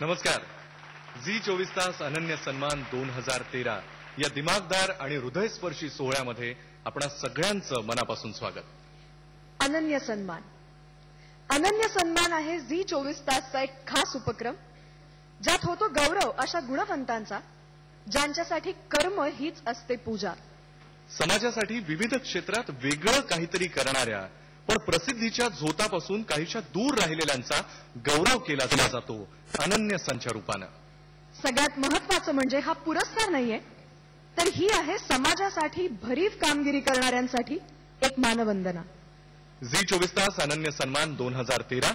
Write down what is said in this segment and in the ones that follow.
नमस्कार. झी 24 तास अनन्य सन्मान 2013 या दिमागदार आणि हृदयस्पर्शी सोहळ्यामध्ये आपणा सगळ्यांचं मनापासून स्वागत. अनन्य सन्मान आहे झी 24 तासचा एक खास उपक्रम, ज्यात होतो गौरव अशा गुणवंतांचा, ज्यांच्यासाठी कर्म हीच असते पूजा. समाजासाठी विविध क्षेत्रात वेगळं काहीतरी करणाऱ्या पण प्रसिद्धीच्या झोतापासून काहीशा दूर राहिलेल्यांचा गौरव केला जातो अनन्य संच्या रूपानं. सगळ्यात महत्वाचं म्हणजे हा पुरस्कार नाहीये, तर ही आहे समाजासाठी भरीव कामगिरी करणाऱ्यांसाठी एक मानवंदना. Zee 24 Taas Anannya Sanman 2013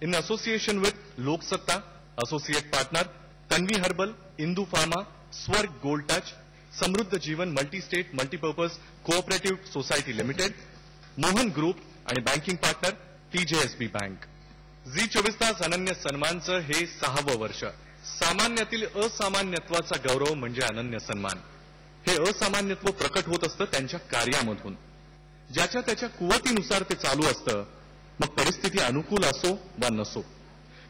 in association with Loksatta, associate partner Tanvi herbal, Indu pharma, Swarg gold touch, Samruddha Jeevan multi state multipurpose cooperative society limited, Mohan group आणि banking partner TJSB bank. Zee 24 Taas अनन्य सन्मानचं हे 6वं वर्ष. सामान्यातील असामान्यत्वाचा गौरव म्हणजे अनन्य सन्मान. हे असामान्यत्व प्रकट होत असतं त्यांच्या कार्यामधून. ज्याच्या त्याच्या कुवतीनुसार ते चालू असतं, मग परिस्थिती अनुकूल असो वा नसो,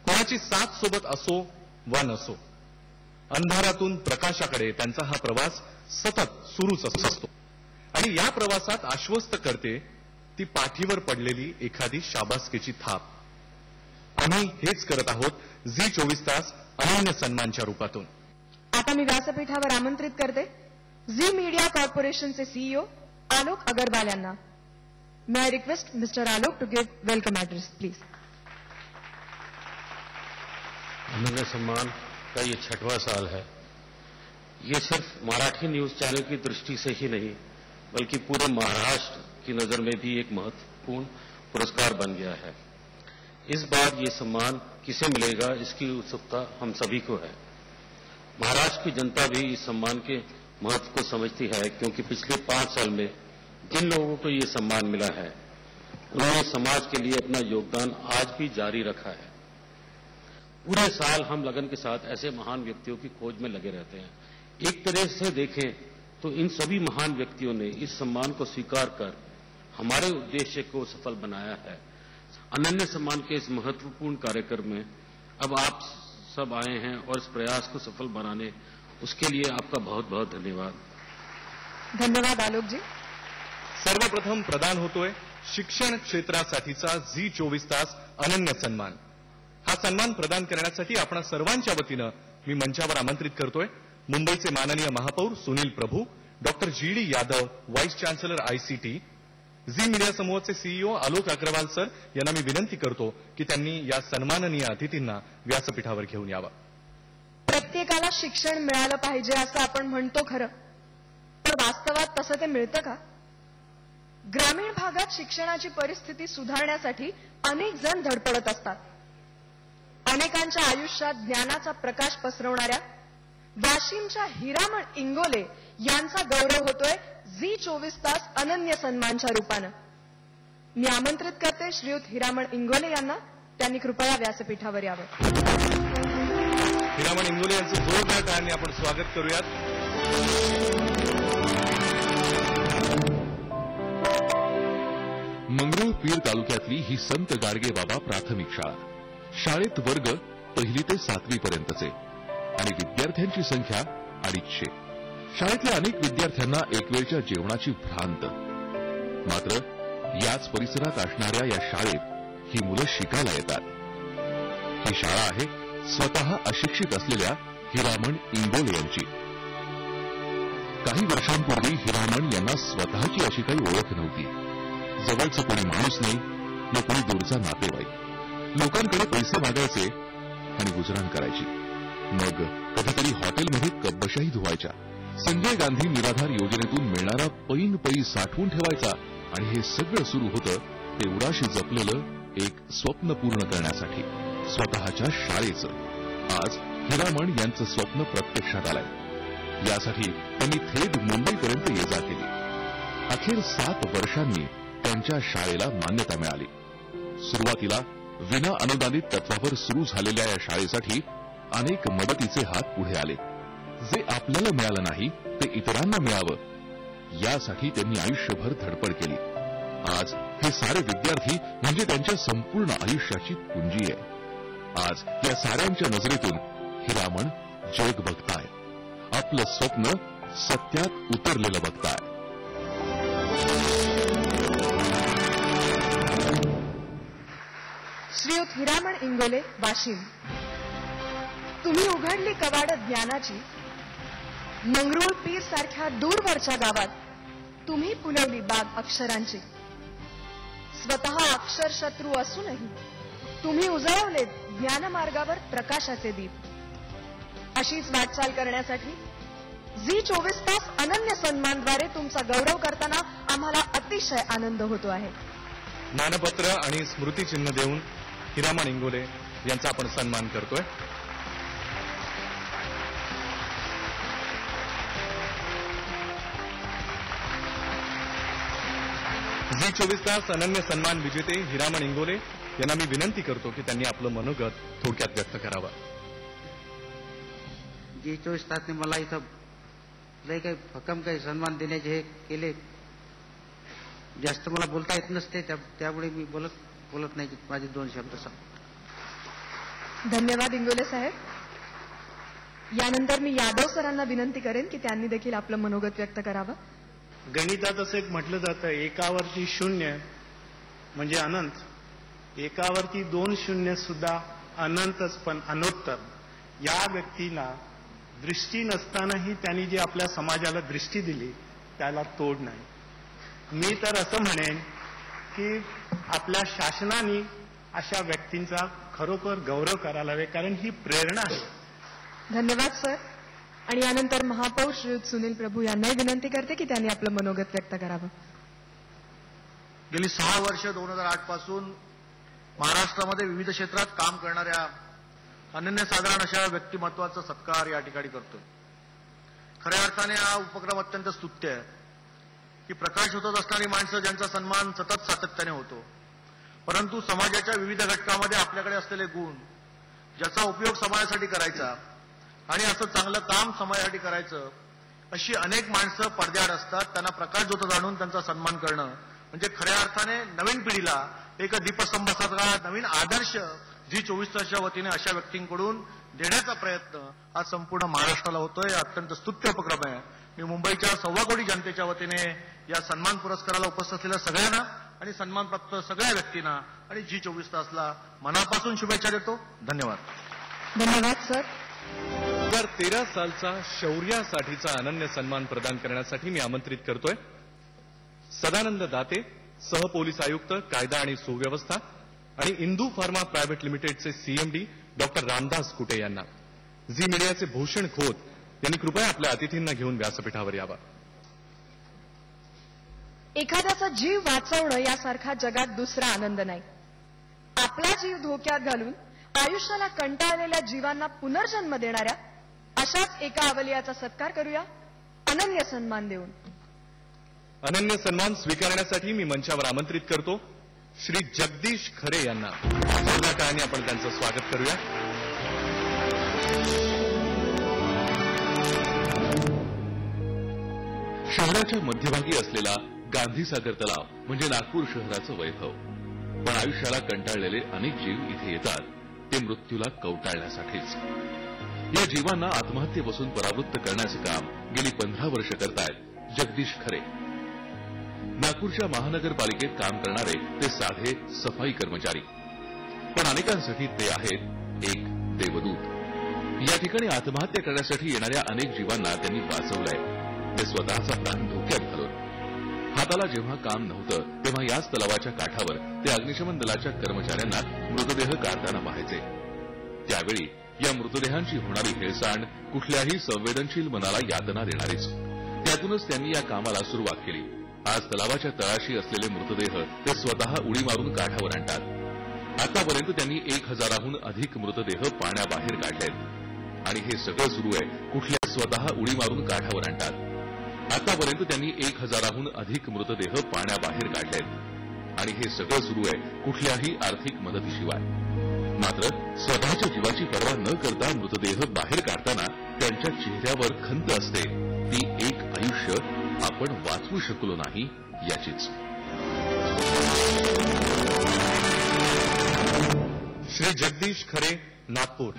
कोणाची साथ सोबत असो वा नसो. अंधारातून प्रकाशाकडे त्यांचा हा प्रवास सतत सुरूच असतो. आणि या प्रवासात आश्वस्त करते ती पाठीवर पडलेली एखादी शाबासकीची थाप. आम्ही हेच करत आहोत झी 24 तास अनन्य सन्मानच्या रूपातून. आता मी व्यासपीठावर आमंत्रित करते झी मीडिया कॉर्पोरेशनचे CEO आलोक अग्रवाल यांना. May I request mister Alok to give welcome address please. Anannya Sanman का ये 6वां साल है. ये सिर्फ मराठी न्यूज चैनल की दृष्टि से ही नहीं, बल्कि पूरे महाराष्ट्र की नजर में भी एक महत्वपूर्ण पुरस्कार बन गया है. इस बार ये सम्मान किसे मिलेगा, इसकी उत्सुकता हम सभी को है. महाराष्ट्र की जनता भी इस सम्मान के महत्व को समझती है, क्योंकि पिछले 5 साल में जिन लोगों को ये सम्मान मिला है, उन्होंने समाज के लिए अपना योगदान आज भी जारी रखा है. पूरे साल हम लगन के साथ ऐसे महान व्यक्तियों की खोज में लगे रहते हैं. एक तरह से देखें तो इन सभी महान व्यक्तियों ने इस सम्मान को स्वीकार कर हमारे उद्देश्य को सफल बनाया है. अनन्य सम्मान के इस महत्वपूर्ण कार्यक्रम में अब आप सब आए हैं और इस प्रयास को सफल बनाने, उसके लिए आपका बहुत बहुत धन्यवाद. धन्यवाद आलोक जी. सर्वप्रथम प्रदान होतोय शिक्षण क्षेत्रासाठीचा झी 24 तास अनन्य सन्मान. हा सन्मान प्रदान करण्यासाठी आपण सर्वांच्या वतीनं मी मंचावर आमंत्रित करतोय मुंबईचे माननीय महापौर Sunil Prabhu, doctor GD Yadav, vice chancellor ICT, Zee media समूहाचे CEO आलोक अग्रवाल सर यांना मी विनंती करतो की त्यांनी या सन्माननीय अतिथींना व्यासपीठावर घेऊन यावं. प्रत्येकाला शिक्षण मिळालं पाहिजे असं आपण म्हणतो खरं, पण वास्तवात तसं ते मिळतं का? ग्रामीण भागात शिक्षणाची परिस्थिती सुधारण्यासाठी अनेक जण धडपडत असतात. अनेकांच्या आयुष्यात ज्ञानाचा प्रकाश पसरवणाऱ्या वाशिमच्या हिरामण इंगोले यांचा गौरव होतोय झी 24 तास अनन्य सन्मानच्या रूपानं. मी आमंत्रित करते श्रीयुत हिरामण इंगोले यांना. त्यांनी कृपया व्यासपीठावर यावं. हिरामण इंगोले यांचं जोरदार टाळ्यांनी आपण स्वागत करूयात. मंगरुळपीर तालुक्यातली ही संत गाडगेबाबा प्राथमिक शाळा. शाळेत वर्ग 1ली ते 7वी पर्यंतचे आणि विद्यार्थ्यांची संख्या 250. शाळेतल्या अनेक विद्यार्थ्यांना एकवेळच्या जेवणाची भ्रांत. मात्र याच परिसरात असणाऱ्या या शाळेत ही मुलं शिकायला येतात. ही शाळा आहे स्वतः अशिक्षित असलेल्या हिरामण इंगोले यांची. काही वर्षांपूर्वी हिरामण यांना स्वतःची अशी काही ओळख नव्हती. जवळचं कोणी माणूस नाही, न कोणी दूरचा नातेवाईक. लोकांकडे पैसे मागायचे आणि गुजराण करायची. मग कधीतरी हॉटेलमध्ये कपबशाही धुवायच्या. संजय गांधी निराधार योजनेतून मिळणारा पैन साठवून ठेवायचा. आणि हे सगळं सुरू होतं ते उडाशी जपलेलं एक स्वप्न पूर्ण करण्यासाठी, स्वतःच्या शाळेचं. आज हिरामण यांचं स्वप्न प्रत्यक्षात आलंय. यासाठी त्यांनी थेट मुंबईपर्यंत ये-जा केली. अखेर 7 वर्षांनी त्यांच्या शाळेला मान्यता मिळाली. सुरुवातीला विना अनुदानित तत्वावर सुरू झालेल्या या शाळेसाठी अनेक मदतीचे हात पुढे आले. जे आपल्याला मिळालं नाही ते इतरांना मिळावं, यासाठी त्यांनी आयुष्यभर धडपड केली. आज हे सारे विद्यार्थी म्हणजे त्यांच्या संपूर्ण आयुष्याची पुंजी आहे. आज या साऱ्यांच्या नजरेतून हिरामण जग बघताय, आपलं स्वप्न सत्यात उतरलेलं बघताय. श्रीयुत हिरामण इंगोले, वाशिम. तुम्ही उघडली कवाड ज्ञानाची. मंगरुळ पीर सारख्या दूरवरच्या गावात तुम्ही फुलवली बाग अक्षरांची. स्वतः अक्षरशत्रू असूनही तुम्ही उजळवलेत ज्ञानमार्गावर प्रकाशाचे दीप. अशीच वाटचाल करण्यासाठी झी 24 तास अनन्य सन्मानद्वारे तुमचा गौरव करताना आम्हाला अतिशय आनंद होतो आहे. मानपत्र आणि स्मृतिचिन्ह देऊन हिरामण इंगोले यांचा आपण सन्मान करतोय. झी 24 तास अनन्य सन्मान विजेते हिरामण इंगोले यांना मी विनंती करतो की त्यांनी आपलं मनोगत थोडक्यात व्यक्त करावं. झी 24 तासने मला इथं लय काही भक्कम काही सन्मान देण्याचे हे केले. जास्त मला बोलता येत नसते, त्यामुळे मी बोलत नाही. माझे 2 शब्द सांग. धन्यवाद इंगोले साहेब. यानंतर मी यादव सरांना विनंती करेन की त्यांनी देखील आपलं मनोगत व्यक्त करावं. गणितात असं एक म्हटलं जातं, एकावरती 0 म्हणजे अनंत, एकावरती 2 शून्य सुद्धा अनंतच पण अनोत्तर. या व्यक्तीला दृष्टी नसतानाही त्यांनी जी आपल्या समाजाला दृष्टी दिली त्याला तोड नाही. मी तर असं म्हणेन की आपल्या शासनाने अशा व्यक्तींचा खरोखर गौरव करायला हवे, कारण ही प्रेरणा आहे. धन्यवाद सर. आणि यानंतर महापौर श्रीयुत सुनील प्रभू यांनाही विनंती करते की त्यांनी आपलं मनोगत व्यक्त करावं. गेली 6 वर्ष 2008 पासून महाराष्ट्रामध्ये विविध क्षेत्रात काम करणाऱ्या अनन्यसाधारण अशा व्यक्तिमत्वाचा सत्कार या ठिकाणी करतोय. खऱ्या अर्थाने हा उपक्रम अत्यंत स्तुत्य आहे की प्रकाश होतच असणारी माणसं ज्यांचा सन्मान सतत सातत्याने होतो, परंतु समाजाच्या विविध घटकामध्ये आपल्याकडे असलेले गुण, ज्याचा उपयोग समाजासाठी करायचा आणि असं चांगलं काम समाजासाठी करायचं, अशी अनेक माणसं पडद्याआड असतात. त्यांना प्रकाश ज्योत जाणून त्यांचा सन्मान करणं म्हणजे खऱ्या अर्थाने नवीन पिढीला एक दीपस्तंभासारखा नवीन आदर्श झी 24 तासच्या वतीने अशा व्यक्तींकडून देण्याचा प्रयत्न हा संपूर्ण महाराष्ट्राला होतोय. अत्यंत स्तुत्य उपक्रम आहे. मी मुंबईच्या 1.25 कोटी जनतेच्या वतीने या सन्मान पुरस्काराला उपस्थित असलेल्या सगळ्यांना आणि सन्मानप्राप्त सगळ्या व्यक्तींना आणि झी 24 तासला मनापासून शुभेच्छा देतो. धन्यवाद. धन्यवाद सर. 2013 सालचा शौर्यासाठीचा अनन्य सन्मान प्रदान करण्यासाठी मी आमंत्रित करतोय सदानंद दाते, सहपोलीस आयुक्त कायदा आणि सुव्यवस्था आणि इंदू फार्मा प्रायव्हेट लिमिटेडचे सीएमडी डॉक्टर रामदास कुटे यांना. झी मीडियाचे भूषण खोत यांनी कृपया आपल्या अतिथींना घेऊन व्यासपीठावर यावा. एखाद्याचा जीव वाचवणं यासारखा जगात दुसरा आनंद नाही. आपला जीव धोक्यात घालून आयुष्याला कंटाळलेल्या जीवांना पुनर्जन्म देणाऱ्या अशाच एका अवलियाचा सत्कार करूया अनन्य सन्मान देऊन. अनन्य सन्मान स्वीकारण्यासाठी मी मंचावर आमंत्रित करतो श्री जगदीश खरे यांना. जोरदार टाळ्यांनी आपण त्यांचं स्वागत करूया. शहराच्या मध्यभागी असलेला गांधीसागर तलाव म्हणजे नागपूर शहराचं वैभव. पण आयुष्याला कंटाळलेले अनेक जीव इथे येतात ते मृत्यूला कवटाळण्यासाठीच. या जीवांना आत्महत्येपासून परावृत्त करण्याचे काम गेली 15 वर्ष करतायत जगदीश खरे. नागपूरच्या महानगरपालिकेत काम करणारे ते साधे सफाई कर्मचारी, पण अनेकांसाठी ते आहेत एक देवदूत. या ठिकाणी आत्महत्या करण्यासाठी येणाऱ्या अनेक जीवांना त्यांनी वाचवलंय, ते स्वतःचा प्राण धोक्यात घालून. हाताला जेव्हा काम नव्हतं तेव्हा याच तलावाच्या काठावर ते अग्निशमन दलाच्या कर्मचाऱ्यांना मृतदेह काढताना पाहायचे. त्यावेळी या मृतदेहांची होणारी हेळसांड कुठल्याही संवेदनशील मनाला यातना देणारीच. त्यातूनच त्यांनी या कामाला सुरुवात केली. आज तलावाच्या तळाशी असलेले मृतदेह ते स्वतः उडी मारून काठावर आणतात. आतापर्यंत त्यांनी 1000हून अधिक मृतदेह पाण्याबाहेर काढलेत आणि हे सगळं सुरू आहे कुठल्या स्वतः उडी मारून काठावर आणतात. आतापर्यंत त्यांनी 1000हून अधिक मृतदेह पाण्याबाहेर काढलेत आणि हे सगळं सुरू आहे कुठल्याही आर्थिक मदतीशिवाय. मात्र स्वतःच्या जीवाची पर्वा न करता मृतदेह बाहेर काढताना त्यांच्या चेहऱ्यावर खंत असते, ती एक आयुष्य आपण वाचवू शकलो नाही याचीच. श्री जगदीश खरे, नागपूर.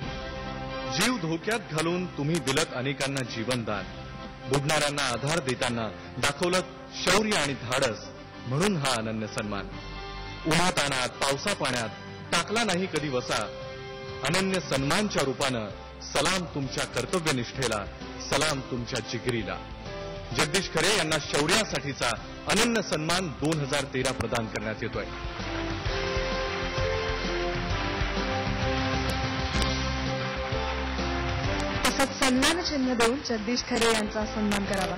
जीव धोक्यात घालून तुम्ही दिलत अनेकांना जीवनदान, बुडणाऱ्यांना आधार देताना दाखवलं शौर्य आणि धाडस, म्हणून हा अनन्य सन्मान. उन्हातानात पावसा पाण्यात टाकला नाही कधी वसा, अनन्य सन्मानच्या रूपानं सलाम तुमच्या कर्तव्यनिष्ठेला, सलाम तुमच्या जिगरीला. जगदीश खरे यांना शौर्यासाठीचा अनन्य सन्मान 2013 प्रदान करण्यात येतोय. तसंच सन्मान चिन्ह देऊन जगदीश खरे यांचा सन्मान करावा.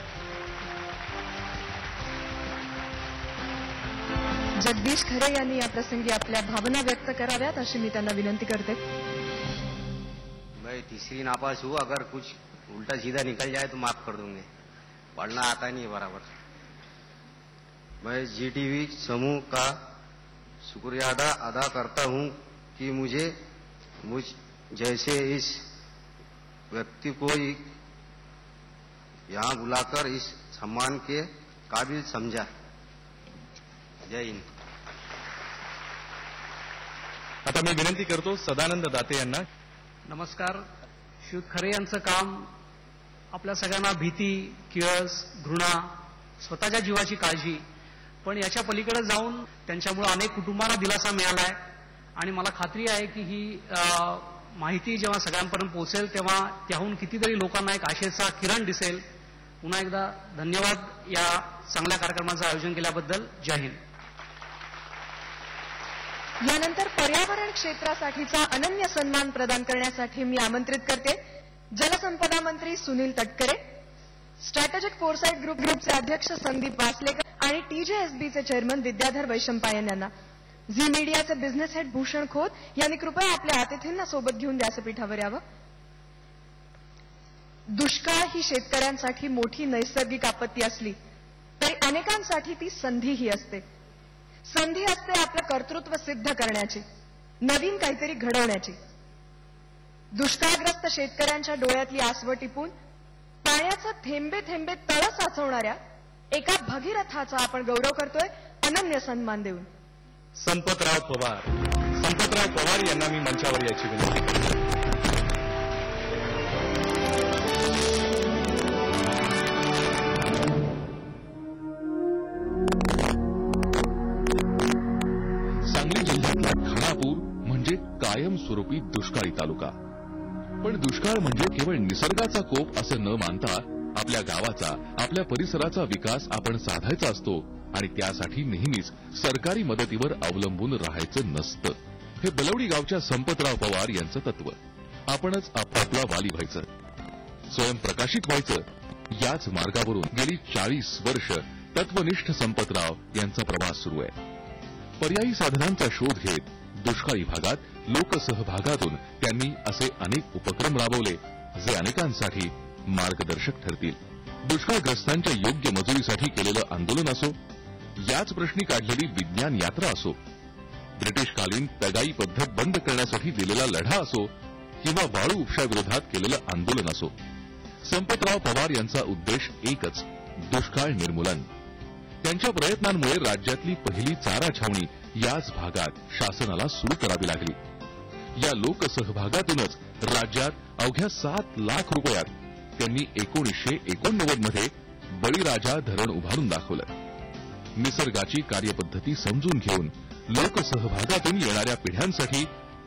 जगदीश खरे यांनी या प्रसंगी आपल्या भावना व्यक्त कराव्यात अशी मी त्यांना विनंती करते. मैं तीसरी नापास हूँ, अगर कुछ उल्टा सीधा निकल जाए तो माफ कर दूंगे, पढ़ना आता नहीं है बराबर. मैं जीटीवी समूह का शुक्रिया अदा करता हूँ कि मुझ जैसे इस व्यक्ति को यहाँ बुलाकर इस सम्मान के काबिल समझा. जय हिंद. आता मी विनंती करतो सदानंद दाते यांना. नमस्कार. श्री खरे यांचं काम आपल्या सगळ्यांना भीती, किळस, घृणा, स्वतःच्या जीवाची काळजी, पण याच्या पलीकडे जाऊन त्यांच्यामुळे अनेक कुटुंबांना दिलासा मिळाला आहे. आणि मला खात्री आहे की ही माहिती जेव्हा सगळ्यांपर्यंत पोहोचेल तेव्हा त्याहून कितीतरी लोकांना एक आशेचा किरण दिसेल. पुन्हा एकदा धन्यवाद या चांगल्या कार्यक्रमाचं आयोजन केल्याबद्दल. जय हिंद. यानंतर पर्यावरण क्षेत्रासाठीचा अनन्य सन्मान प्रदान करण्यासाठी मी आमंत्रित करते जलसंपदा मंत्री सुनील तटकरे, स्ट्रॅटेजिक फोरसाईट ग्रुपचे अध्यक्ष संदीप वासलेकर आणि TJSBचे चेअरमन विद्याधर वैशंपायन यांना. झी मीडियाचे बिझनेस हेड भूषण खोत यांनी कृपया आपल्या अतिथींना सोबत घेऊन व्यासपीठावर यावं. दुष्काळ ही शेतकऱ्यांसाठी मोठी नैसर्गिक आपत्ती असली तरी अनेकांसाठी ती संधीही असते. संधी असते आपलं कर्तृत्व सिद्ध करण्याची, नवीन काहीतरी घडवण्याची. दुष्काळग्रस्त शेतकऱ्यांच्या डोळ्यातली आसवं टिपून पाण्याचं थेंबे थेंबे तळ साचवणाऱ्या एका भगीरथाचा आपण गौरव करतोय अनन्य सन्मान देऊन. संपतराव पवार यांना मी मंचावर याची विनंती करतो. सांगली जिल्ह्यातला खानापूर म्हणजे कायमस्वरूपी दुष्काळी तालुका. पण दुष्काळ म्हणजे केवळ निसर्गाचा कोप असं न मानता आपल्या गावाचा, आपल्या परिसराचा विकास आपण साधायचा असतो आणि त्यासाठी नेहमीच सरकारी मदतीवर अवलंबून राहायचं नसतं. हे बलवडी गावच्या संपतराव पवार यांचं तत्व. आपणच आपापला वाली व्हायचं, स्वयंप्रकाशित व्हायचं. याच मार्गावरून गेली 40 वर्ष तत्वनिष्ठ संपतराव यांचा प्रवास सुरू आहे. पर्यायी साधनांचा शोध घेत दुष्काळी भागात लोकसहभागातून त्यांनी असे अनेक उपक्रम राबवले जे अनेकांसाठी मार्गदर्शक ठरतील. दुष्काळग्रस्तांच्या योग्य मजुरीसाठी केलेलं आंदोलन असो, याच प्रश्नी काढलेली विज्ञान यात्रा असो, ब्रिटिशकालीन तगाई पद्धत बंद करण्यासाठी दिलेला लढा असो किंवा वाळू उपशाविरोधात केलेलं आंदोलन असो, संपतराव पवार यांचा उद्देश एकच, दुष्काळ निर्मूलन. त्यांच्या प्रयत्नांमुळे राज्यातली पहिली चारा छावणी याच भागात शासनाला सुरू करावी लागली. या लोकसहभागातूनच राज्यात अवघ्या 7 लाख रुपयात त्यांनी 1989 मध्ये बळीराजा धरण उभारून दाखवलं. निसर्गाची कार्यपद्धती समजून घेऊन लोकसहभागातून येणाऱ्या पिढ्यांसाठी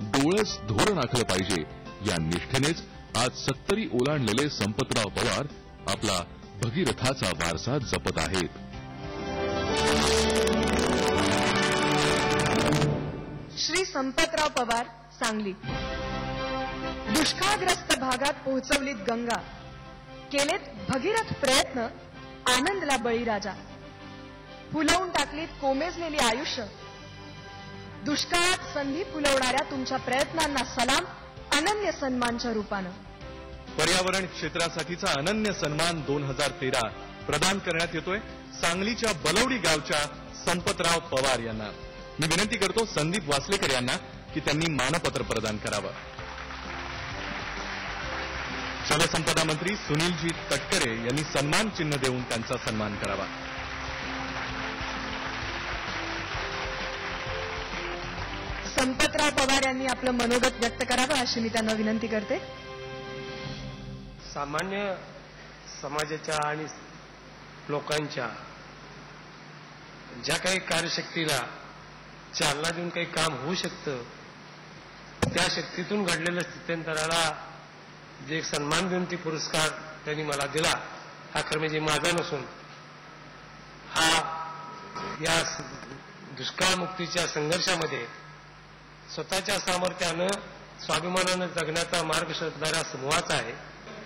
डोळस धोरण आखलं पाहिजे या निष्ठेनेच आज 70 ओलांडलेले संपतराव पवार आपला भगीरथाचा वारसा जपत आहेत. श्री संपतराव पवार, सांगली. दुष्काळग्रस्त भागात पोहोचवलीत गंगा, केलेत भगीरथ प्रयत्न, आनंदला बळीराजा. फुलवून टाकलीत कोमेजलेली आयुष्य. दुष्काळात संधी फुलवणाऱ्या तुमच्या प्रयत्नांना सलाम अनन्य सन्मानच्या रूपानं. पर्यावरण क्षेत्रासाठीचा अनन्य सन्मान 2013 प्रदान करण्यात येतोय सांगलीच्या बलवडी गावच्या संपतराव पवार यांना. मी विनंती करतो संदीप वासलेकर यांना की त्यांनी मानपत्र प्रदान करावं. जलसंपदा मंत्री सुनीलजी तटकरे यांनी सन्मान चिन्ह देऊन त्यांचा सन्मान करावा. संपतराव पवार यांनी आपलं मनोगत व्यक्त करावं अशी मी त्यांना विनंती करते. सामान्य समाजाच्या आणि लोकांच्या ज्या काही कार्यशक्तीला चालना देऊन काही काम होऊ शकतं, त्या शक्तीतून घडलेल्या स्थित्यंतराला जे एक सन्मान देऊन ती पुरस्कार त्यांनी मला दिला, हा खरं म्हणजे माझा नसून हा या दुष्काळमुक्तीच्या संघर्षामध्ये स्वतःच्या सामर्थ्यानं स्वाभिमानानं जगण्याचा मार्ग शोधणाऱ्या समूहाचा आहे.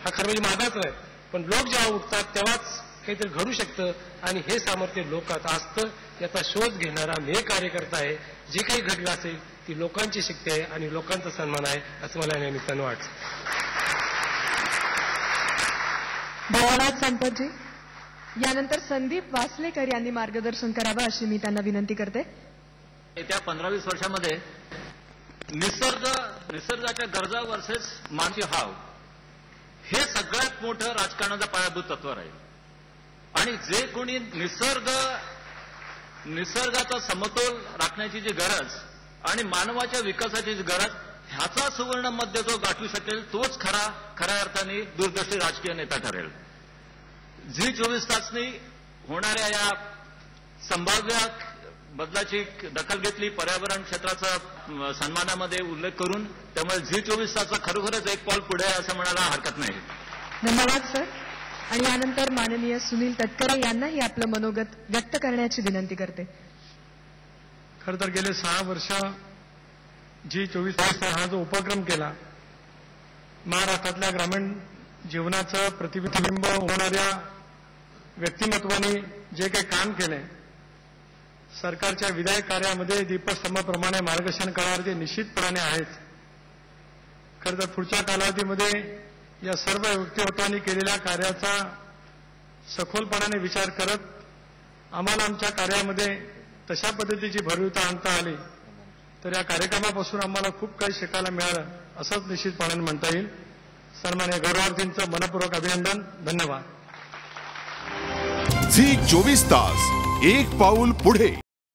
हा खरं म्हणजे माझाच नाही, पण लोक जेव्हा उठतात तेव्हाच काहीतरी घडू शकतं आणि हे सामर्थ्य लोकात असतं, याचा शोध घेणारा मी कार्यकर्ता आहे. जे काही घडलं असेल ती लोकांची शक्ती आहे आणि लोकांचा सन्मान आहे असं मला या निमित्तानं वाटतं. धन्यवाद संपतजी. यानंतर संदीप वासलेकर यांनी मार्गदर्शन करावं अशी मी त्यांना विनंती करते. येत्या 15-20 वर्षामध्ये निसर्गाच्या गरजा वर्सेस मानवी हाव हे सगळ्यात मोठं राजकारणाचं पायाभूत तत्व राहील. आणि जे कोणी निसर्गाचा समतोल राखण्याची जी गरज आणि मानवाच्या विकासाची जी गरज ह्याचा सुवर्ण मध्य जो गाठू शकेल तोच खऱ्या अर्थाने दूरदृष्टी राजकीय नेता ठरेल. जी 24 तासनी होणाऱ्या या संभाव्य बदलाची दखल घेतली, पर्यावरण क्षेत्राचा सन्मानामध्ये उल्लेख करून, त्यामुळे जी 24 तासचा खरोखरच एक पाऊल पुढे आहे असं म्हणायला हरकत नाही. धन्यवाद सर. आणि यानंतर माननीय सुनील तटकरे यांनाही आपलं मनोगत व्यक्त करण्याची विनंती करते. खरं तर गेले 6 वर्ष जी 24 तास हा जो उपक्रम केला, महाराष्ट्रातल्या ग्रामीण जीवनाचं प्रतिबिंब होणाऱ्या व्यक्तिमत्वाने जे काही काम केले, सरकारच्या विधायक कार्यामध्ये दीपस्तंभाप्रमाणे मार्गदर्शन करणारे ते निश्चितपणाने आहेत. खरं तर पुढच्या कालावधीमध्ये या सर्व व्यक्तिमत्वांनी केलेल्या कार्याचा सखोलपणाने विचार करत आम्हाला आमच्या कार्यामध्ये तशा पद्धतीची भरविता आणता आली तर या कार्यक्रमापासून आम्हाला खूप काही शिकायला मिळालं असंच निश्चितपणाने म्हणता येईल. सन्माननीय गौरवार्थींचं मनपूर्वक अभिनंदन. धन्यवाद. झी 24 तास, एक पाऊल पुढे.